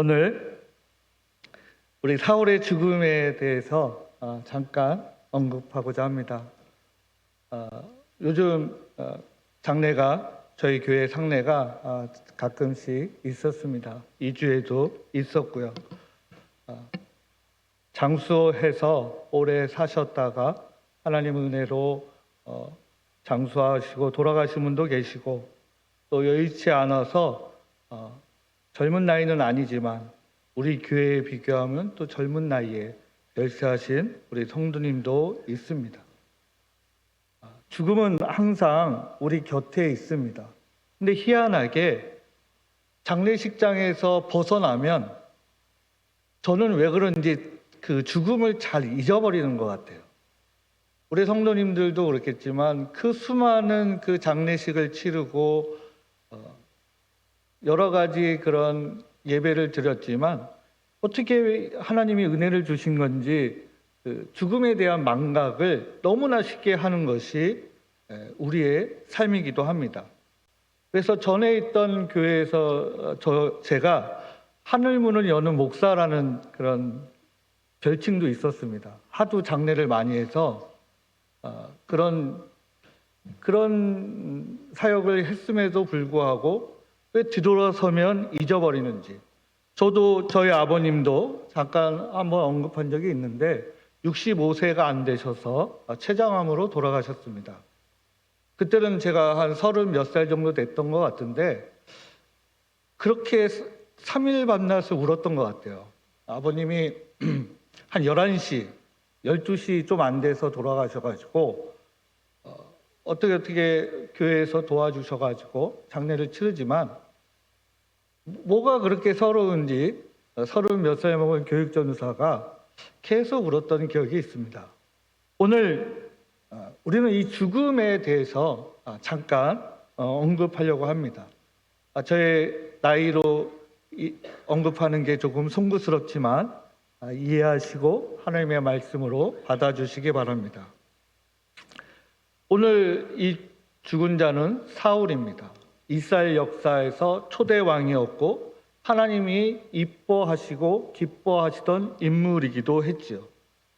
오늘 우리 사울의 죽음에 대해서 잠깐 언급하고자 합니다. 요즘 장례가 저희 교회 상례가 가끔씩 있었습니다. 2주에도 있었고요. 장수해서 오래 사셨다가 하나님 은혜로 장수하시고 돌아가신 분도 계시고, 또 여의치 않아서 젊은 나이는 아니지만 우리 교회에 비교하면 또 젊은 나이에 열세하신 우리 성도님도 있습니다. 죽음은 항상 우리 곁에 있습니다. 근데 희한하게 장례식장에서 벗어나면 저는 왜 그런지 그 죽음을 잘 잊어버리는 것 같아요. 우리 성도님들도 그렇겠지만 그 수많은 그 장례식을 치르고 여러 가지 그런 예배를 드렸지만 어떻게 하나님이 은혜를 주신 건지 그 죽음에 대한 망각을 너무나 쉽게 하는 것이 우리의 삶이기도 합니다. 그래서 전에 있던 교회에서 제가 하늘문을 여는 목사라는 그런 별칭도 있었습니다. 하도 장례를 많이 해서 그런 사역을 했음에도 불구하고 왜 뒤돌아서면 잊어버리는지. 저도 저희 아버님도 잠깐 한번 언급한 적이 있는데 65세가 안 되셔서 췌장암으로 돌아가셨습니다. 그때는 제가 한 30 몇 살 정도 됐던 것 같은데 그렇게 3일 밤낮을 울었던 것 같아요. 아버님이 한 11시, 12시 좀 안 돼서 돌아가셔가지고 어떻게 교회에서 도와주셔가지고 장례를 치르지만 뭐가 그렇게 서러운지 30 몇 살 먹은 교육전사가 계속 울었던 기억이 있습니다. 오늘 우리는 이 죽음에 대해서 잠깐 언급하려고 합니다. 저의 나이로 언급하는 게 조금 송구스럽지만 이해하시고 하나님의 말씀으로 받아주시기 바랍니다. 오늘 이 죽은 자는 사울입니다. 이스라엘 역사에서 초대 왕이었고 하나님이 이뻐하시고 기뻐하시던 인물이기도 했지요.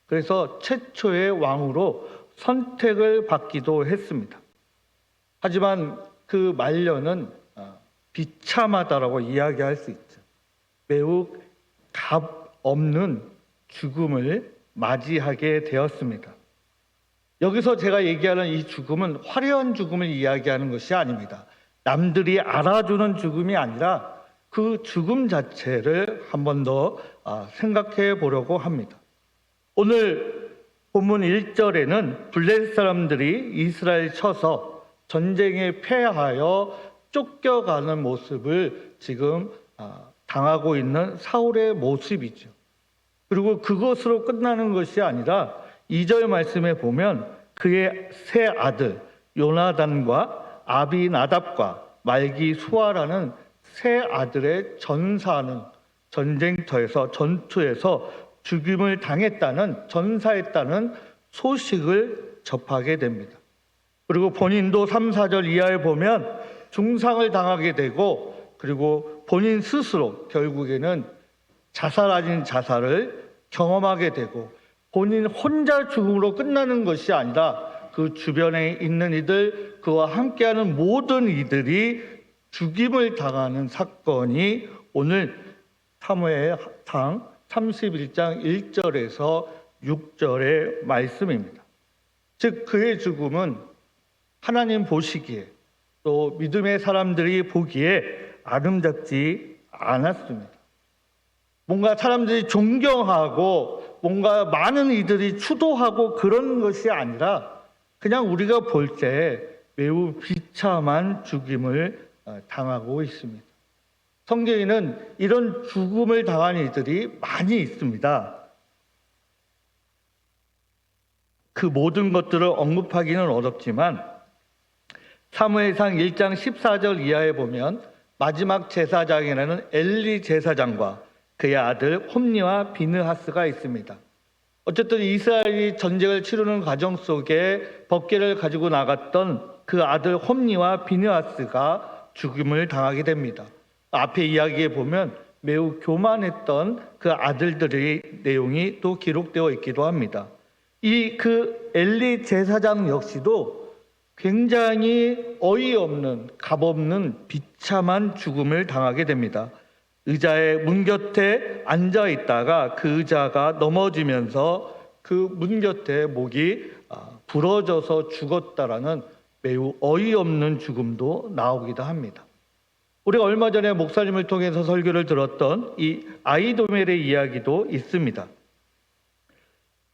그래서 최초의 왕으로 선택을 받기도 했습니다. 하지만 그 말년은 비참하다라고 이야기할 수 있죠. 매우 값 없는 죽음을 맞이하게 되었습니다. 여기서 제가 얘기하는 이 죽음은 화려한 죽음을 이야기하는 것이 아닙니다. 남들이 알아주는 죽음이 아니라 그 죽음 자체를 한 번 더 생각해 보려고 합니다. 오늘 본문 1절에는 블레셋 사람들이 이스라엘 쳐서 전쟁에 패하여 쫓겨가는 모습을 지금 당하고 있는 사울의 모습이죠. 그리고 그것으로 끝나는 것이 아니라 2절 말씀에 보면 그의 세 아들 요나단과 아비나답과 말기수아라는 세 아들의 전사하는 전투에서 죽임을 당했다는, 전사했다는 소식을 접하게 됩니다. 그리고 본인도 3, 4절 이하에 보면 중상을 당하게 되고, 그리고 본인 스스로 결국에는 자살 아닌 자살을 경험하게 되고, 본인 혼자 죽음으로 끝나는 것이 아니라 그 주변에 있는 이들, 그와 함께하는 모든 이들이 죽임을 당하는 사건이 오늘 사무엘상 31장 1절에서 6절의 말씀입니다. 즉 그의 죽음은 하나님 보시기에, 또 믿음의 사람들이 보기에 아름답지 않았습니다. 뭔가 사람들이 존경하고 뭔가 많은 이들이 추도하고 그런 것이 아니라 그냥 우리가 볼 때 매우 비참한 죽임을 당하고 있습니다. 성경에는 이런 죽음을 당한 이들이 많이 있습니다. 그 모든 것들을 언급하기는 어렵지만 사무엘상 1장 14절 이하에 보면 마지막 제사장이라는 엘리 제사장과 그의 아들 홈니와 비느하스가 있습니다. 어쨌든 이스라엘이 전쟁을 치르는 과정 속에 법궤를 가지고 나갔던 그 아들 홈니와 비느하스가 죽임을 당하게 됩니다. 앞에 이야기에 보면 매우 교만했던 그 아들들의 내용이 또 기록되어 있기도 합니다. 그 엘리 제사장 역시도 굉장히 어이없는 값없는 비참한 죽음을 당하게 됩니다. 의자의 문 곁에 앉아 있다가 그 의자가 넘어지면서 그 문 곁에 목이 부러져서 죽었다라는 매우 어이없는 죽음도 나오기도 합니다. 우리가 얼마 전에 목사님을 통해서 설교를 들었던 이 아히도멜의 이야기도 있습니다.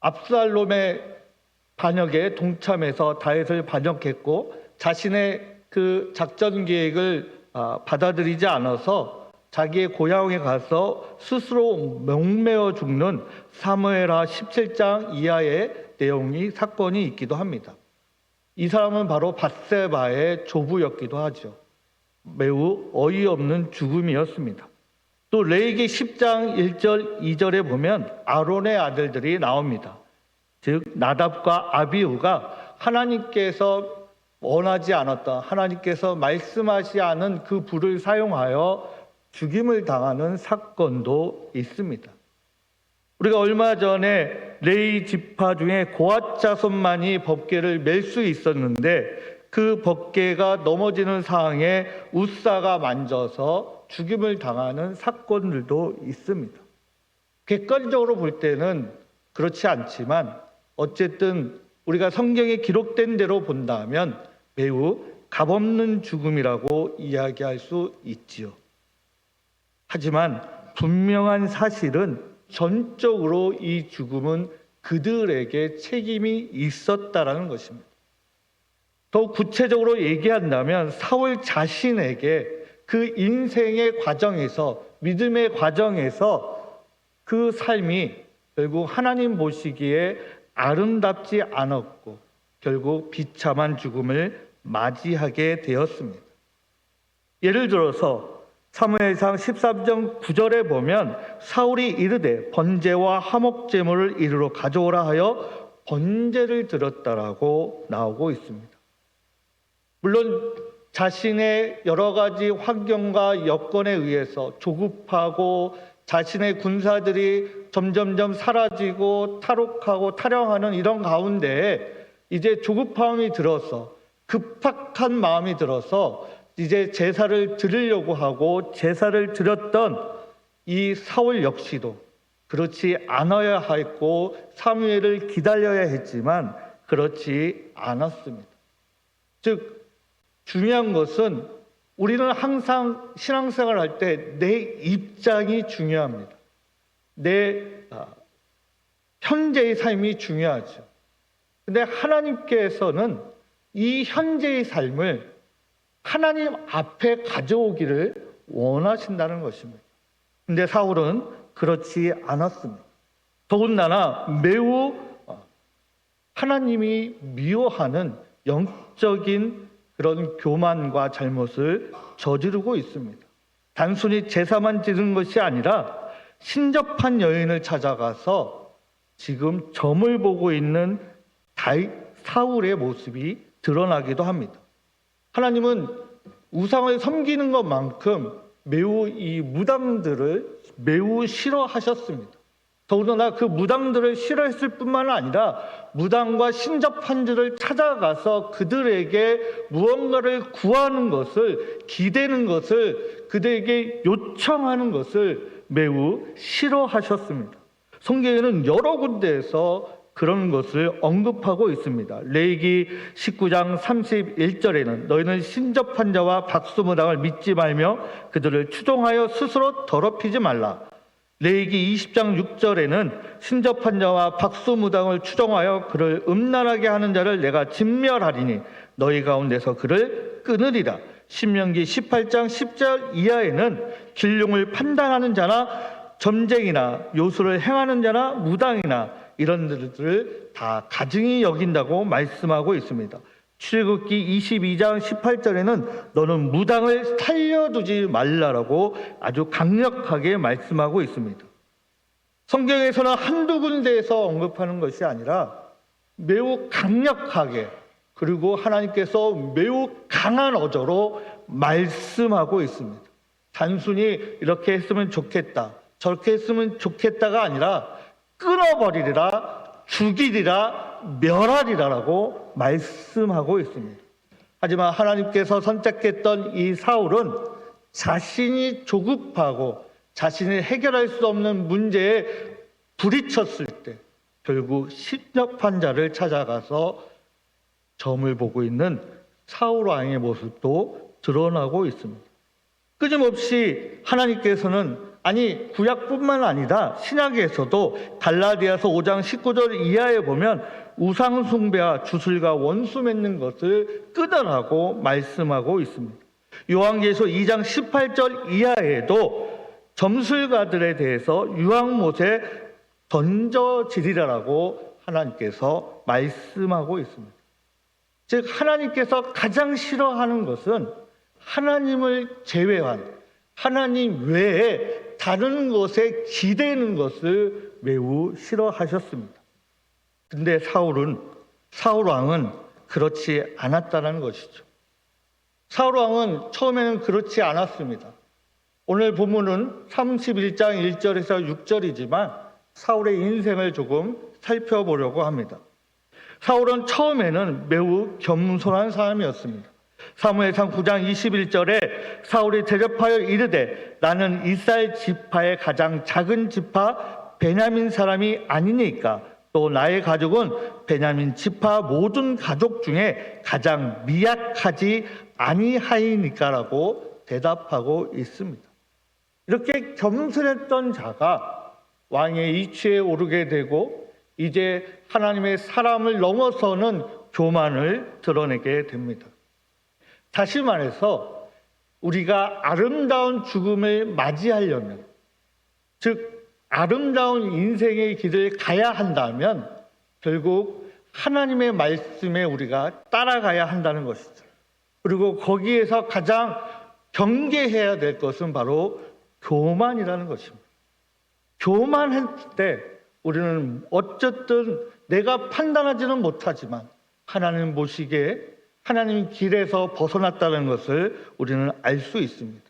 압살롬의 반역에 동참해서 다윗을 반역했고 자신의 그 작전 계획을 받아들이지 않아서 자기의 고향에 가서 스스로 목매어 죽는 사무엘하 17장 이하의 내용이 사건이 있기도 합니다. 이 사람은 바로 밧세바의 조부였기도 하죠. 매우 어이없는 죽음이었습니다. 또 레위기 10장 1절 2절에 보면 아론의 아들들이 나옵니다. 즉 나답과 아비후가 하나님께서 원하지 않았던, 하나님께서 말씀하지 않은 그 불을 사용하여 죽임을 당하는 사건도 있습니다. 우리가 얼마 전에 레위 지파 중에 고앗 자손만이 법궤를 맬 수 있었는데 그 법궤가 넘어지는 상황에 웃사가 만져서 죽임을 당하는 사건들도 있습니다. 객관적으로 볼 때는 그렇지 않지만 어쨌든 우리가 성경에 기록된 대로 본다면 매우 값없는 죽음이라고 이야기할 수 있지요. 하지만 분명한 사실은 전적으로 이 죽음은 그들에게 책임이 있었다라는 것입니다. 더 구체적으로 얘기한다면 사울 자신에게 그 인생의 과정에서, 믿음의 과정에서 그 삶이 결국 하나님 보시기에 아름답지 않았고 결국 비참한 죽음을 맞이하게 되었습니다. 예를 들어서 사무엘상 13장 9절에 보면 사울이 이르되 번제와 화목제물을 이리로 가져오라 하여 번제를 드렸다라고 나오고 있습니다. 물론 자신의 여러 가지 환경과 여건에 의해서 조급하고 자신의 군사들이 점점점 사라지고 탈옥하고 탈영하는 이런 가운데 이제 조급함이 들어서 급박한 마음이 들어서 이제 제사를 드리려고 하고 제사를 드렸던 이 사울 역시도 그렇지 않아야 했고 사무엘을 기다려야 했지만 그렇지 않았습니다. 즉 중요한 것은 우리는 항상 신앙생활을 할 때 내 입장이 중요합니다. 내 현재의 삶이 중요하죠. 근데 하나님께서는 이 현재의 삶을 하나님 앞에 가져오기를 원하신다는 것입니다. 근데 사울은 그렇지 않았습니다. 더군다나 매우 하나님이 미워하는 영적인 그런 교만과 잘못을 저지르고 있습니다. 단순히 제사만 지는 것이 아니라 신접한 여인을 찾아가서 지금 점을 보고 있는 사울의 모습이 드러나기도 합니다. 하나님은 우상을 섬기는 것만큼 매우 이 무당들을 매우 싫어하셨습니다. 더군다나 그 무당들을 싫어했을 뿐만 아니라 무당과 신접한 자를 찾아가서 그들에게 무언가를 구하는 것을, 기대는 것을, 그들에게 요청하는 것을 매우 싫어하셨습니다. 성경에는 여러 군데에서 그런 것을 언급하고 있습니다. 레위기 19장 31절에는 너희는 신접한 자와 박수무당을 믿지 말며 그들을 추종하여 스스로 더럽히지 말라. 레위기 20장 6절에는 신접한 자와 박수무당을 추종하여 그를 음란하게 하는 자를 내가 진멸하리니 너희 가운데서 그를 끊으리라. 신명기 18장 10절 이하에는 길흉을 판단하는 자나 점쟁이나 요술을 행하는 자나 무당이나 이런 들을 다 가증히 여긴다고 말씀하고 있습니다. 출애굽기 22장 18절에는 너는 무당을 살려두지 말라라고 아주 강력하게 말씀하고 있습니다. 성경에서는 한두 군데에서 언급하는 것이 아니라 매우 강력하게 그리고 하나님께서 매우 강한 어조로 말씀하고 있습니다. 단순히 이렇게 했으면 좋겠다, 저렇게 했으면 좋겠다가 아니라 끊어버리리라, 죽이리라, 멸하리라라고 말씀하고 있습니다. 하지만 하나님께서 선택했던 이 사울은 자신이 조급하고 자신이 해결할 수 없는 문제에 부딪혔을 때 결국 심렵한 자를 찾아가서 점을 보고 있는 사울 왕의 모습도 드러나고 있습니다. 끊임없이 하나님께서는 구약뿐만 아니라 신약에서도 갈라디아서 5장 19절 이하에 보면 우상 숭배와 주술과 원수 맺는 것을 끊으라고 말씀하고 있습니다. 요한계시록 2장 18절 이하에도 점술가들에 대해서 유황못에 던져지리라라고 하나님께서 말씀하고 있습니다. 즉 하나님께서 가장 싫어하는 것은 하나님을 제외한, 하나님 외에 다른 것에 기대는 것을 매우 싫어하셨습니다. 근데 사울 왕은 그렇지 않았다는 것이죠. 사울 왕은 처음에는 그렇지 않았습니다. 오늘 본문은 31장 1절에서 6절이지만 사울의 인생을 조금 살펴보려고 합니다. 사울은 처음에는 매우 겸손한 사람이었습니다. 사무엘상 9장 21절에 사울이 대접하여 이르되 나는 이스라엘 지파의 가장 작은 지파 베냐민 사람이 아니니까 또 나의 가족은 베냐민 지파 모든 가족 중에 가장 미약하지 아니하이니까라고 대답하고 있습니다. 이렇게 겸손했던 자가 왕의 위치에 오르게 되고 이제 하나님의 사람을 넘어서는 교만을 드러내게 됩니다. 다시 말해서 우리가 아름다운 죽음을 맞이하려면, 즉 아름다운 인생의 길을 가야 한다면 결국 하나님의 말씀에 우리가 따라가야 한다는 것이죠. 그리고 거기에서 가장 경계해야 될 것은 바로 교만이라는 것입니다. 교만할 때 우리는 어쨌든 내가 판단하지는 못하지만 하나님 보시기에 하나님 길에서 벗어났다는 것을 우리는 알 수 있습니다.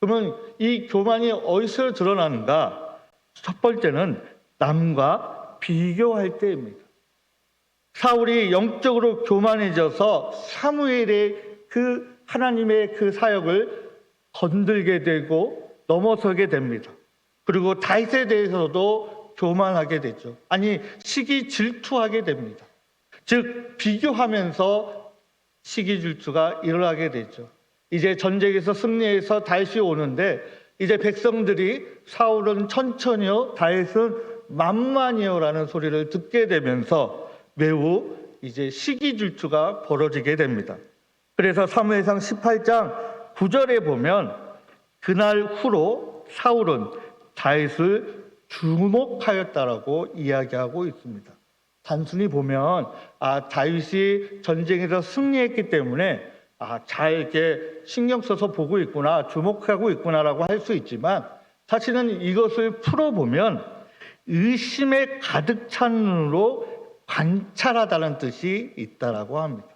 그러면 이 교만이 어디서 드러나는가? 첫 번째는 남과 비교할 때입니다. 사울이 영적으로 교만해져서 사무엘의 그 하나님의 그 사역을 건들게 되고 넘어서게 됩니다. 그리고 다윗에 대해서도 교만하게 되죠. 시기 질투하게 됩니다. 즉 비교하면서 시기 질투가 일어나게 되죠. 이제 전쟁에서 승리해서 다윗이 오는데 이제 백성들이 사울은 천천히요, 다윗은 만만히요라는 소리를 듣게 되면서 매우 이제 시기 질투가 벌어지게 됩니다. 그래서 사무엘상 18장 9절에 보면 그날 후로 사울은 다윗을 주목하였다라고 이야기하고 있습니다. 단순히 보면 다윗이 전쟁에서 승리했기 때문에 잘 이렇게 신경 써서 보고 있구나, 주목하고 있구나라고 할 수 있지만 사실은 이것을 풀어보면 의심에 가득 찬 눈으로 관찰하다는 뜻이 있다라고 합니다.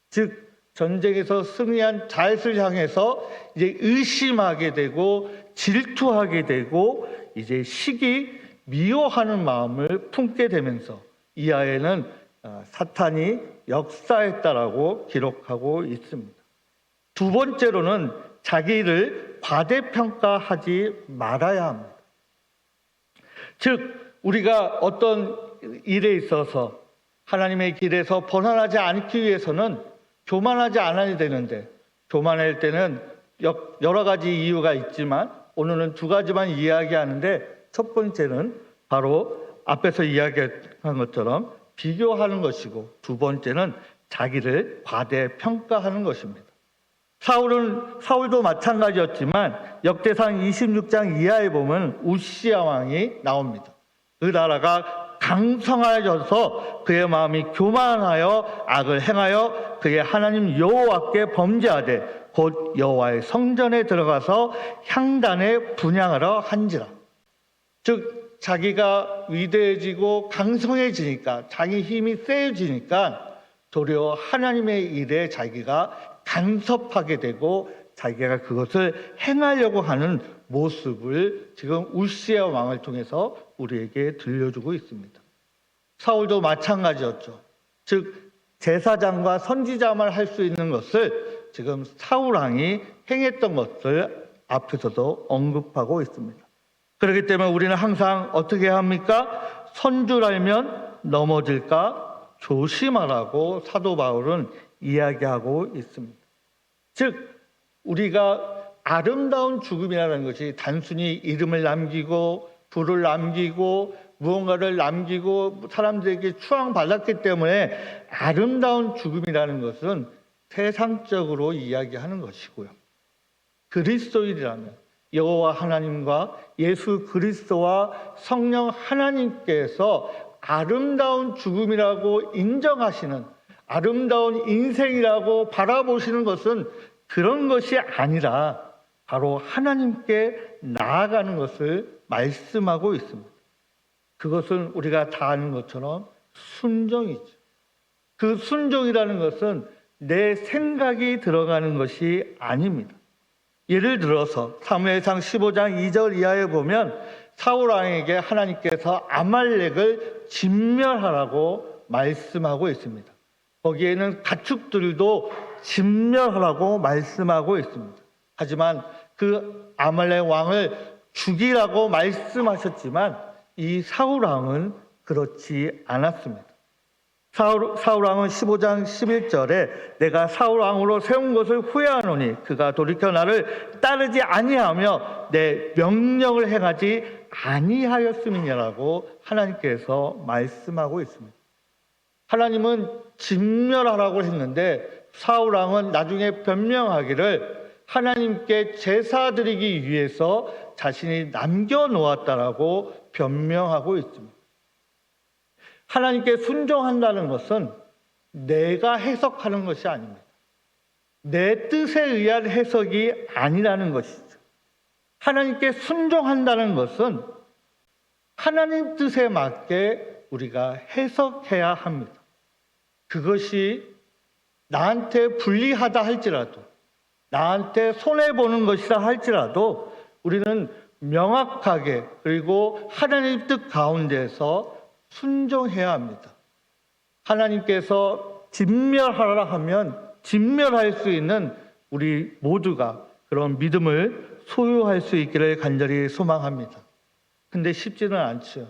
즉 전쟁에서 승리한 다윗을 향해서 이제 의심하게 되고 질투하게 되고 이제 미워하는 마음을 품게 되면서 이하에는 사탄이 역사했다라고 기록하고 있습니다. 두 번째로는 자기를 과대평가하지 말아야 합니다. 즉 우리가 어떤 일에 있어서 하나님의 길에서 벗어나지 않기 위해서는 교만하지 않아야 되는데, 교만할 때는 여러 가지 이유가 있지만 오늘은 두 가지만 이야기하는데, 첫 번째는 바로 앞에서 이야기한 것처럼 비교하는 것이고, 두 번째는 자기를 과대평가하는 것입니다. 사울도 마찬가지였지만 역대상 26장 이하에 보면 우시야 왕이 나옵니다. 그 나라가 강성하여져서 그의 마음이 교만하여 악을 행하여 그의 하나님 여호와께 범죄하되 곧 여호와의 성전에 들어가서 향단에 분향하러 한지라. 즉 자기가 위대해지고 강성해지니까, 자기 힘이 세지니까 도리어 하나님의 일에 자기가 간섭하게 되고 자기가 그것을 행하려고 하는 모습을 지금 우시아 왕을 통해서 우리에게 들려주고 있습니다. 사울도 마찬가지였죠. 즉 제사장과 선지자만 할 수 있는 것을 지금 사울 왕이 행했던 것을 앞에서도 언급하고 있습니다. 그렇기 때문에 우리는 항상 어떻게 합니까? 선줄 알면 넘어질까 조심하라고 사도 바울은 이야기하고 있습니다. 즉 우리가 아름다운 죽음이라는 것이 단순히 이름을 남기고 부를 남기고 무언가를 남기고 사람들에게 추앙받았기 때문에 아름다운 죽음이라는 것은 세상적으로 이야기하는 것이고요. 그리스도인이라면 여호와 하나님과 예수 그리스도와 성령 하나님께서 아름다운 죽음이라고 인정하시는 아름다운 인생이라고 바라보시는 것은 그런 것이 아니라 바로 하나님께 나아가는 것을 말씀하고 있습니다. 그것은 우리가 다 아는 것처럼 순종이죠. 그 순종이라는 것은 내 생각이 들어가는 것이 아닙니다. 예를 들어서 사무엘상 15장 2절 이하에 보면 사울 왕에게 하나님께서 아말렉을 진멸하라고 말씀하고 있습니다. 거기에는 가축들도 진멸하라고 말씀하고 있습니다. 하지만 그 아말렉 왕을 죽이라고 말씀하셨지만 이 사울 왕은 그렇지 않았습니다. 사울 왕은 15장 11절에 내가 사울 왕으로 세운 것을 후회하노니 그가 돌이켜 나를 따르지 아니하며 내 명령을 행하지 아니하였음이니라고 하나님께서 말씀하고 있습니다. 하나님은 진멸하라고 했는데 사울 왕은 나중에 변명하기를 하나님께 제사 드리기 위해서 자신이 남겨놓았다라고 변명하고 있습니다. 하나님께 순종한다는 것은 내가 해석하는 것이 아닙니다. 내 뜻에 의한 해석이 아니라는 것이죠. 하나님께 순종한다는 것은 하나님 뜻에 맞게 우리가 해석해야 합니다. 그것이 나한테 불리하다 할지라도 나한테 손해보는 것이라 할지라도 우리는 명확하게 그리고 하나님 뜻 가운데서 순종해야 합니다. 하나님께서 진멸하라 하면 진멸할 수 있는 우리 모두가 그런 믿음을 소유할 수 있기를 간절히 소망합니다. 근데 쉽지는 않죠.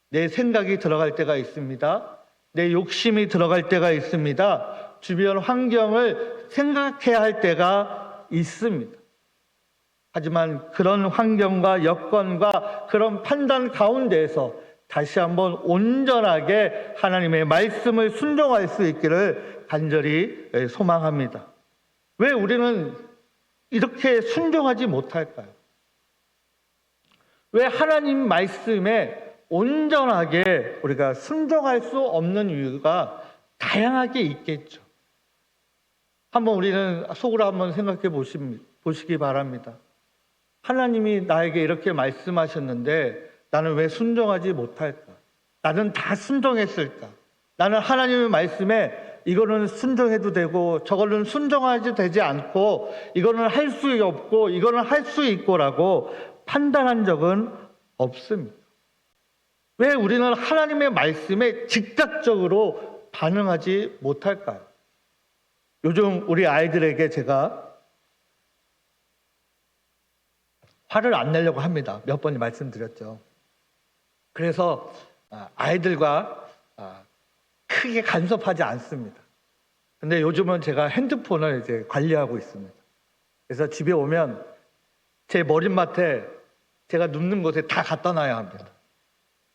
내 생각이 들어갈 때가 있습니다. 내 욕심이 들어갈 때가 있습니다. 주변 환경을 생각해야 할 때가 있습니다. 하지만 그런 환경과 여건과 그런 판단 가운데에서 다시 한번 온전하게 하나님의 말씀을 순종할 수 있기를 간절히 소망합니다. 왜 우리는 이렇게 순종하지 못할까요? 왜 하나님 말씀에 온전하게 우리가 순종할 수 없는 이유가 다양하게 있겠죠. 한번 우리는 속으로 한번 생각해 보시기 바랍니다. 하나님이 나에게 이렇게 말씀하셨는데 나는 왜 순종하지 못할까? 나는 다 순종했을까? 나는 하나님의 말씀에 이거는 순종해도 되고 저거는 순종하지 되지 않고 이거는 할 수 없고 이거는 할 수 있고라고 판단한 적은 없습니다. 왜 우리는 하나님의 말씀에 즉각적으로 반응하지 못할까요? 요즘 우리 아이들에게 제가 화를 안 내려고 합니다. 몇 번 말씀드렸죠. 그래서 아이들과 크게 간섭하지 않습니다. 근데 요즘은 제가 핸드폰을 이제 관리하고 있습니다. 그래서 집에 오면 제 머릿맡에 제가 눕는 곳에 다 갖다 놔야 합니다.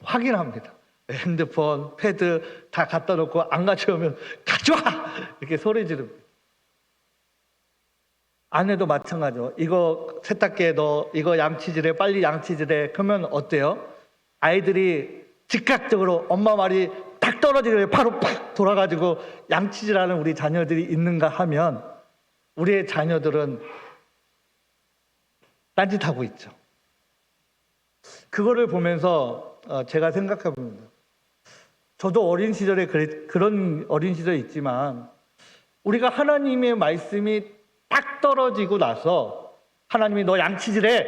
확인합니다. 핸드폰, 패드 다 갖다 놓고 안 가져오면 가져와! 이렇게 소리 지릅니다. 아내도 마찬가지죠. 이거 세탁기에 넣어, 이거 양치질해, 빨리 양치질해. 그러면 어때요? 아이들이 즉각적으로 엄마 말이 딱 떨어지게 바로 팍 돌아가지고 양치질하는 우리 자녀들이 있는가 하면 우리의 자녀들은 딴짓하고 있죠. 그거를 보면서 제가 생각해 봅니다. 저도 어린 시절에 그런 어린 시절이 있지만 우리가 하나님의 말씀이 딱 떨어지고 나서 하나님이 너 양치질해,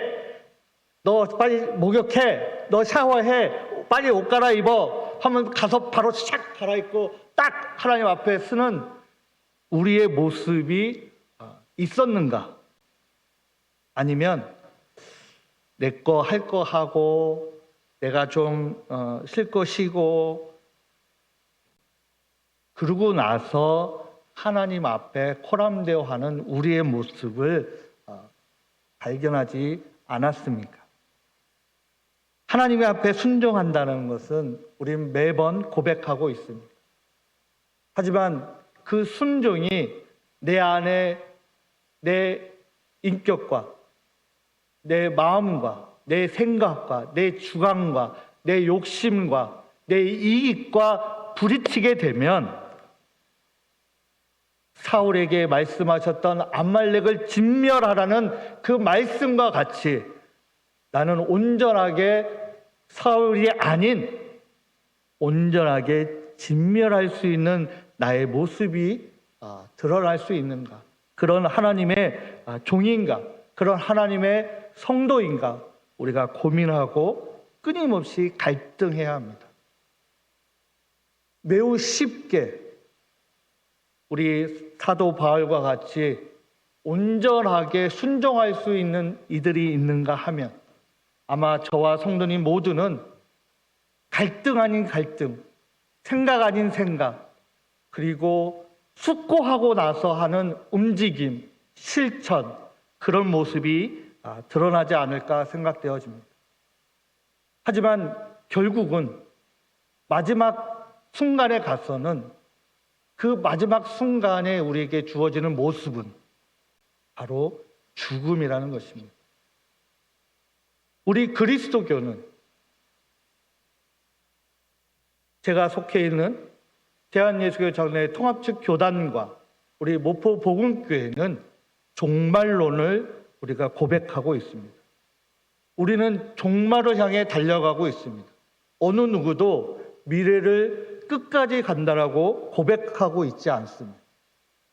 너 빨리 목욕해, 너 샤워해, 빨리 옷 갈아입어 하면 가서 바로 샥 갈아입고 딱 하나님 앞에 쓰는 우리의 모습이 있었는가? 아니면 내 거 할 거 하고 내가 좀 쉴 거 쉬고 그러고 나서 하나님 앞에 코람대어하는 우리의 모습을 발견하지 않았습니까? 하나님 앞에 순종한다는 것은 우리는 매번 고백하고 있습니다. 하지만 그 순종이 내 안에 내 인격과 내 마음과 내 생각과 내 주관과 내 욕심과 내 이익과 부딪히게 되면 사울에게 말씀하셨던 암말렉을 진멸하라는 그 말씀과 같이 나는 온전하게 사울이 아닌 온전하게 진멸할 수 있는 나의 모습이 드러날 수 있는가? 그런 하나님의 종인가? 그런 하나님의 성도인가? 우리가 고민하고 끊임없이 갈등해야 합니다. 매우 쉽게 우리 사도 바울과 같이 온전하게 순종할 수 있는 이들이 있는가 하면 아마 저와 성도님 모두는 갈등 아닌 갈등, 생각 아닌 생각, 그리고 숙고하고 나서 하는 움직임, 실천, 그런 모습이 드러나지 않을까 생각되어집니다. 하지만 결국은 마지막 순간에 가서는 그 마지막 순간에 우리에게 주어지는 모습은 바로 죽음이라는 것입니다. 우리 그리스도교는 제가 속해 있는 대한예수교 장로회 통합측 교단과 우리 모포 복음교회는 종말론을 우리가 고백하고 있습니다. 우리는 종말을 향해 달려가고 있습니다. 어느 누구도 미래를 끝까지 간다라고 고백하고 있지 않습니다.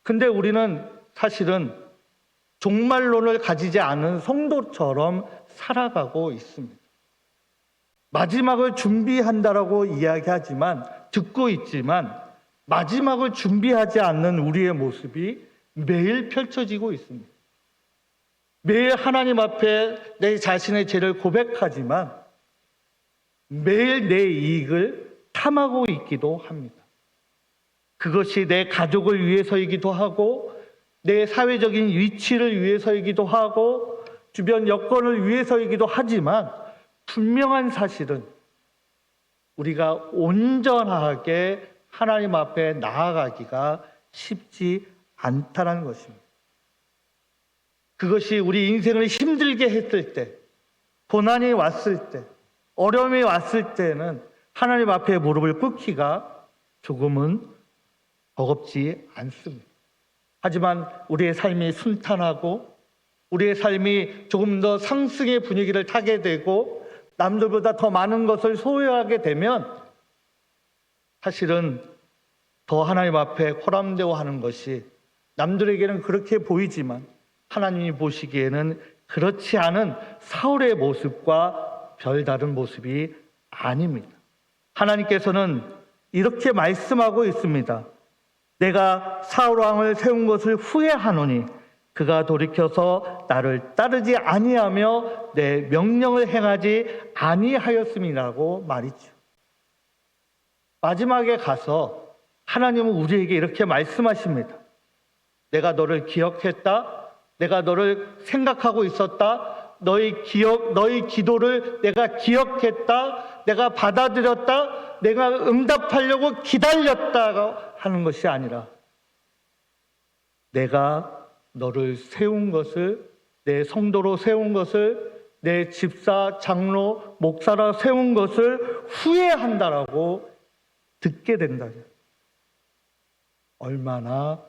근데 우리는 사실은 종말론을 가지지 않은 성도처럼 살아가고 있습니다. 마지막을 준비한다라고 이야기하지만 듣고 있지만 마지막을 준비하지 않는 우리의 모습이 매일 펼쳐지고 있습니다. 매일 하나님 앞에 내 자신의 죄를 고백하지만 매일 내 이익을 탐하고 있기도 합니다. 그것이 내 가족을 위해서이기도 하고 내 사회적인 위치를 위해서이기도 하고 주변 여건을 위해서이기도 하지만 분명한 사실은 우리가 온전하게 하나님 앞에 나아가기가 쉽지 않다는 것입니다. 그것이 우리 인생을 힘들게 했을 때, 고난이 왔을 때, 어려움이 왔을 때는 하나님 앞에 무릎을 꿇기가 조금은 버겁지 않습니다. 하지만 우리의 삶이 순탄하고 우리의 삶이 조금 더 상승의 분위기를 타게 되고 남들보다 더 많은 것을 소유하게 되면 사실은 더 하나님 앞에 호람대오하는 것이 남들에게는 그렇게 보이지만 하나님이 보시기에는 그렇지 않은 사울의 모습과 별다른 모습이 아닙니다. 하나님께서는 이렇게 말씀하고 있습니다. 내가 사울 왕을 세운 것을 후회하노니 그가 돌이켜서 나를 따르지 아니하며 내 명령을 행하지 아니하였음이라고 말이죠. 마지막에 가서 하나님은 우리에게 이렇게 말씀하십니다. 내가 너를 기억했다. 내가 너를 생각하고 있었다. 너희 기도를 내가 기억했다. 내가 받아들였다. 내가 응답하려고 기다렸다 하는 것이 아니라 내가 너를 세운 것을, 내 성도로 세운 것을, 내 집사, 장로, 목사라 세운 것을 후회한다라고 듣게 된다. 얼마나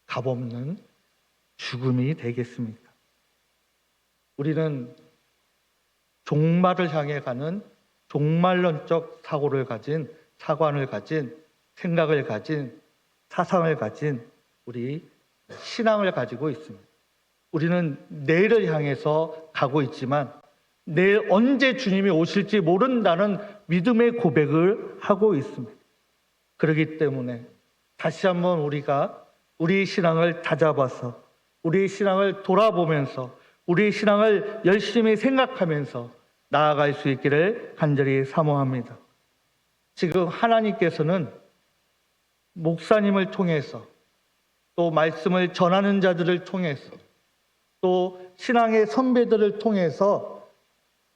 값없는 죽음이 되겠습니까? 우리는 종말을 향해 가는 종말론적 사고를 가진, 사관을 가진, 생각을 가진, 사상을 가진 우리 신앙을 가지고 있습니다. 우리는 내일을 향해서 가고 있지만 내일 언제 주님이 오실지 모른다는 믿음의 고백을 하고 있습니다. 그렇기 때문에 다시 한번 우리가 우리 신앙을 다잡아서 우리 신앙을 돌아보면서 우리 신앙을 열심히 생각하면서 나아갈 수 있기를 간절히 사모합니다. 지금 하나님께서는 목사님을 통해서 또 말씀을 전하는 자들을 통해서 또 신앙의 선배들을 통해서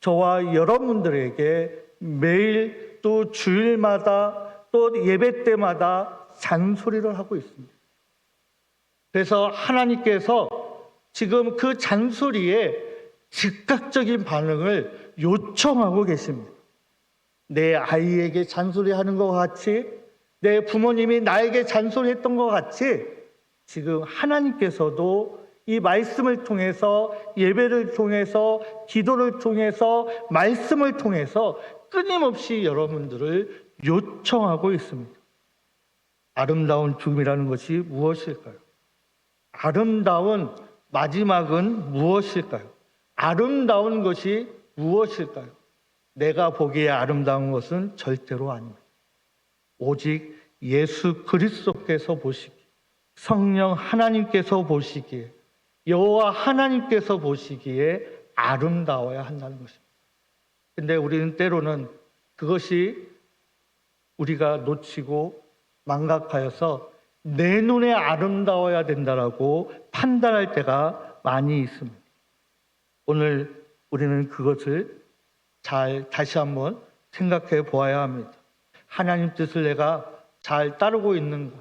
저와 여러분들에게 매일 또 주일마다 또 예배 때마다 잔소리를 하고 있습니다. 그래서 하나님께서 지금 그 잔소리에 즉각적인 반응을 요청하고 계십니다. 내 아이에게 잔소리하는 것 같이, 내 부모님이 나에게 잔소리했던 것 같이 지금 하나님께서도 이 말씀을 통해서, 예배를 통해서, 기도를 통해서, 말씀을 통해서 끊임없이 여러분들을 요청하고 있습니다. 아름다운 죽음이라는 것이 무엇일까요? 아름다운 마지막은 무엇일까요? 아름다운 것이 무엇일까요? 내가 보기에 아름다운 것은 절대로 아닙니다. 오직 예수 그리스도께서 보시기에, 성령 하나님께서 보시기에, 여호와 하나님께서 보시기에 아름다워야 한다는 것입니다. 근데 우리는 때로는 그것이 우리가 놓치고 망각하여서 내 눈에 아름다워야 된다라고 판단할 때가 많이 있습니다. 오늘 우리는 그것을 잘 다시 한번 생각해 보아야 합니다. 하나님 뜻을 내가 잘 따르고 있는가?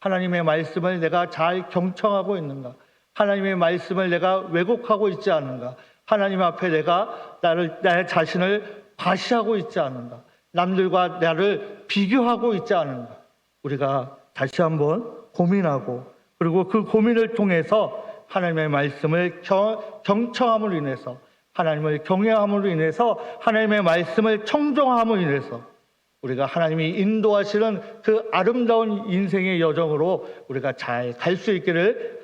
하나님의 말씀을 내가 잘 경청하고 있는가? 하나님의 말씀을 내가 왜곡하고 있지 않은가? 하나님 앞에 내가 나의 자신을 과시하고 있지 않은가? 남들과 나를 비교하고 있지 않은가? 우리가 다시 한번 고민하고, 그리고 그 고민을 통해서 하나님의 말씀을 경청함으로 인해서, 하나님을 경외함으로 인해서, 하나님의 말씀을 청종함으로 인해서 우리가 하나님이 인도하시는 그 아름다운 인생의 여정으로 우리가 잘 갈 수 있기를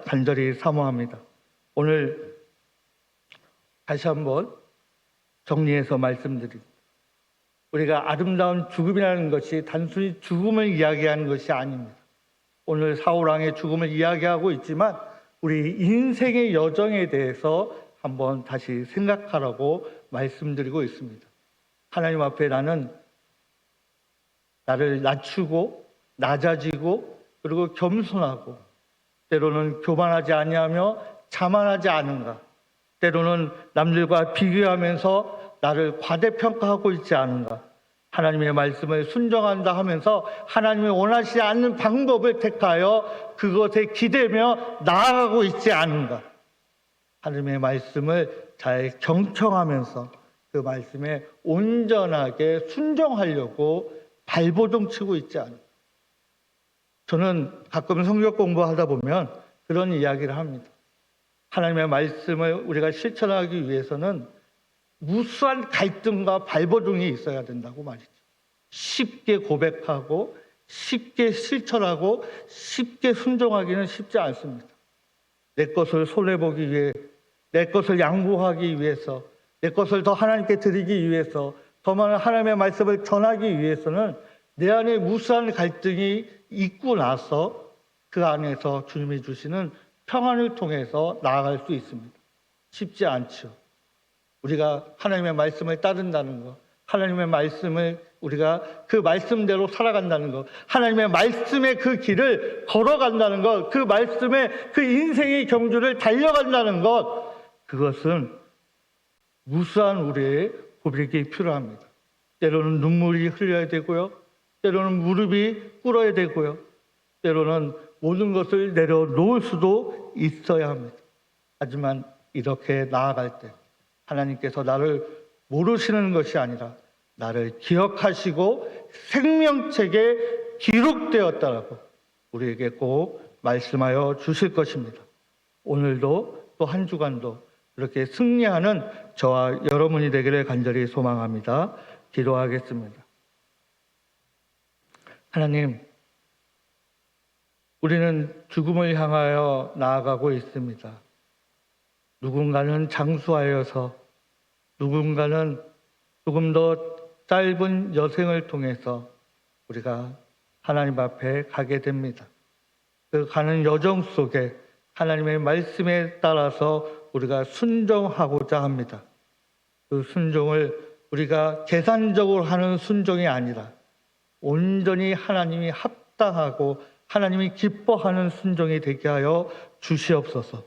간절히 사모합니다. 오늘 다시 한번 정리해서 말씀드립니다. 우리가 아름다운 죽음이라는 것이 단순히 죽음을 이야기하는 것이 아닙니다. 오늘 사울왕의 죽음을 이야기하고 있지만 우리 인생의 여정에 대해서 한번 다시 생각하라고 말씀드리고 있습니다. 하나님 앞에 나를 낮추고 낮아지고 그리고 겸손하고, 때로는 교만하지 아니하며 자만하지 않은가, 때로는 남들과 비교하면서 나를 과대평가하고 있지 않은가, 하나님의 말씀을 순종한다 하면서 하나님이 원하시지 않는 방법을 택하여 그것에 기대며 나아가고 있지 않은가, 하나님의 말씀을 잘 경청하면서 그 말씀에 온전하게 순종하려고 발버둥 치고 있지 않은가. 저는 가끔 성경 공부하다 보면 그런 이야기를 합니다. 하나님의 말씀을 우리가 실천하기 위해서는 무수한 갈등과 발버둥이 있어야 된다고 말이죠. 쉽게 고백하고 쉽게 실천하고 쉽게 순종하기는 쉽지 않습니다. 내 것을 손해보기 위해, 내 것을 양보하기 위해서, 내 것을 더 하나님께 드리기 위해서, 더 많은 하나님의 말씀을 전하기 위해서는 내 안에 무수한 갈등이 있고 나서 그 안에서 주님이 주시는 평안을 통해서 나아갈 수 있습니다. 쉽지 않죠. 우리가 하나님의 말씀을 따른다는 것, 하나님의 말씀을 우리가 그 말씀대로 살아간다는 것, 하나님의 말씀의 그 길을 걸어간다는 것, 그 말씀의 그 인생의 경주를 달려간다는 것, 그것은 무수한 우리의 고백이 필요합니다. 때로는 눈물이 흘려야 되고요, 때로는 무릎이 꿇어야 되고요, 때로는 모든 것을 내려놓을 수도 있어야 합니다. 하지만 이렇게 나아갈 때 하나님께서 나를 모르시는 것이 아니라 나를 기억하시고 생명책에 기록되었다라고 우리에게 꼭 말씀하여 주실 것입니다. 오늘도 또 한 주간도 그렇게 승리하는 저와 여러분이 되기를 간절히 소망합니다. 기도하겠습니다. 하나님, 우리는 죽음을 향하여 나아가고 있습니다. 누군가는 장수하여서, 누군가는 조금 더 짧은 여생을 통해서 우리가 하나님 앞에 가게 됩니다. 그 가는 여정 속에 하나님의 말씀에 따라서 우리가 순종하고자 합니다. 그 순종을 우리가 계산적으로 하는 순종이 아니라 온전히 하나님이 합당하고 하나님이 기뻐하는 순종이 되게 하여 주시옵소서.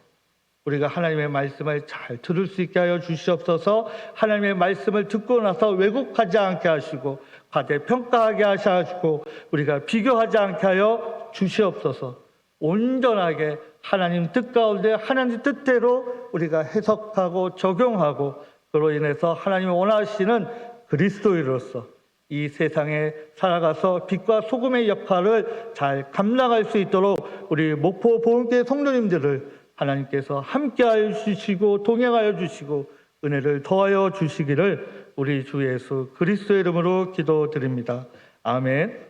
우리가 하나님의 말씀을 잘 들을 수 있게 하여 주시옵소서. 하나님의 말씀을 듣고 나서 왜곡하지 않게 하시고 과대평가하게 하시고 우리가 비교하지 않게 하여 주시옵소서. 온전하게 하나님 뜻 가운데 하나님 뜻대로 우리가 해석하고 적용하고 그로 인해서 하나님이 원하시는 그리스도인으로서 이 세상에 살아가서 빛과 소금의 역할을 잘 감당할 수 있도록 우리 목포 보훈교회 성도님들을 하나님께서 함께하여 주시고 동행하여 주시고 은혜를 더하여 주시기를 우리 주 예수 그리스도의 이름으로 기도드립니다. 아멘.